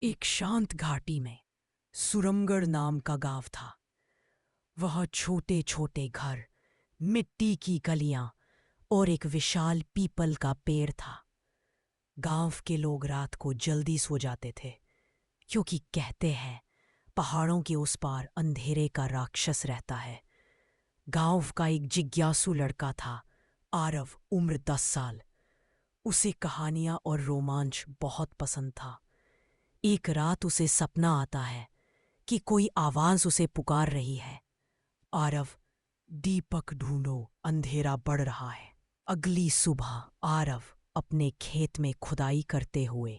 एक शांत घाटी में सुरमगढ़ नाम का गांव था। वह छोटे छोटे घर, मिट्टी की गलियां और एक विशाल पीपल का पेड़ था। गांव के लोग रात को जल्दी सो जाते थे, क्योंकि कहते हैं पहाड़ों के उस पार अंधेरे का राक्षस रहता है। गांव का एक जिज्ञासु लड़का था, आरव, उम्र 10 साल। उसे कहानियां और रोमांच बहुत पसंद था। एक रात उसे सपना आता है कि कोई आवाज उसे पुकार रही है, आरव, दीपक ढूंढो, अंधेरा बढ़ रहा है। अगली सुबह आरव अपने खेत में खुदाई करते हुए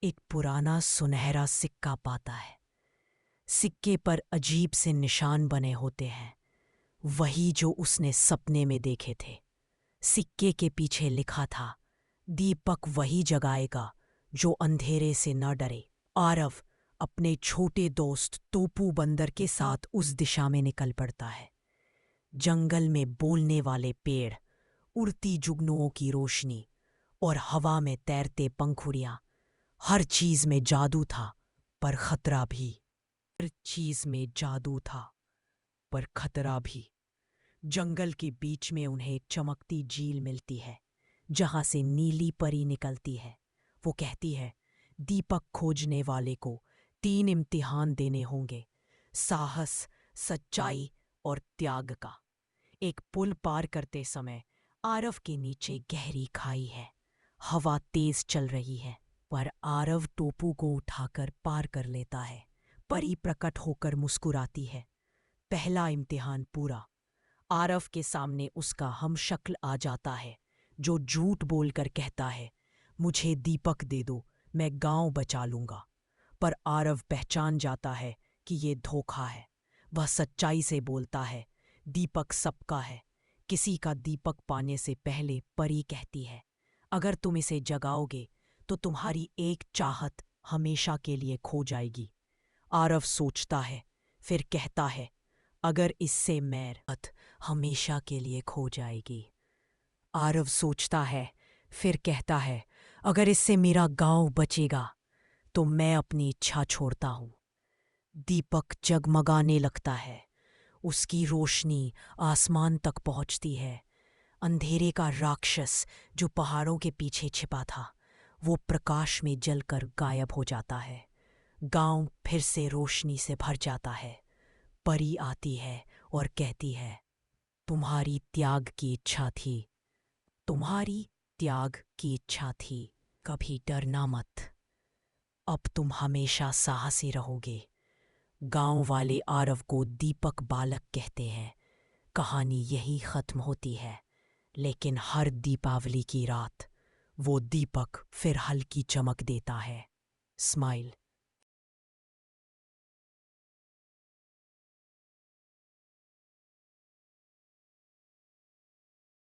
एक पुराना सुनहरा सिक्का पाता है। सिक्के पर अजीब से निशान बने होते हैं, वही जो उसने सपने में देखे थे। सिक्के के पीछे लिखा था, दीपक वही जगाएगा जो अंधेरे से न डरे। आरव अपने छोटे दोस्त तोपू बंदर के साथ उस दिशा में निकल पड़ता है। जंगल में बोलने वाले पेड़, उड़ती जुगनुओं की रोशनी और हवा में तैरते पंखुड़ियां, हर चीज में जादू था, पर खतरा भी। हर चीज में जादू था, पर खतरा भी। जंगल के बीच में उन्हें एक चमकती झील मिलती है, जहां से नीली परी निकलती है। वो कहती है, दीपक खोजने वाले को 3 इम्तिहान देने होंगे, साहस, सच्चाई और त्याग का। एक पुल पार करते समय आरव के नीचे गहरी खाई है। हवा तेज चल रही है, पर आरव टोपू को उठाकर पार कर लेता है। परी प्रकट होकर मुस्कुराती है। पहला इम्तिहान पूरा। आरव के सामने उसका हमशक्ल आ जाता है, जो झूठ बोलकर कहता है, मुझे दीपक दे दो, मैं गांव बचा लूंगा। पर आरव पहचान जाता है कि ये धोखा है। वह सच्चाई से बोलता है, दीपक सबका है। किसी का दीपक पाने से पहले परी कहती है, अगर तुम इसे जगाओगे तो तुम्हारी एक चाहत हमेशा के लिए खो जाएगी। आरव सोचता है, फिर कहता है, अगर इससे मैरत हमेशा के लिए खो जाएगी। आरव सोचता है, फिर कहता है, अगर इससे मेरा गांव बचेगा तो मैं अपनी इच्छा छोड़ता हूं। दीपक जगमगाने लगता है, उसकी रोशनी आसमान तक पहुंचती है। अंधेरे का राक्षस जो पहाड़ों के पीछे छिपा था, वो प्रकाश में जलकर गायब हो जाता है। गांव फिर से रोशनी से भर जाता है। परी आती है और कहती है, तुम्हारी त्याग की इच्छा थी, तुम्हारी त्याग की इच्छा थी, कभी डरना मत, अब तुम हमेशा साहसी रहोगे। गांव वाले आरव को दीपक बालक कहते हैं। कहानी यही खत्म होती है, लेकिन हर दीपावली की रात वो दीपक फिर हल्की चमक देता है। स्माइल।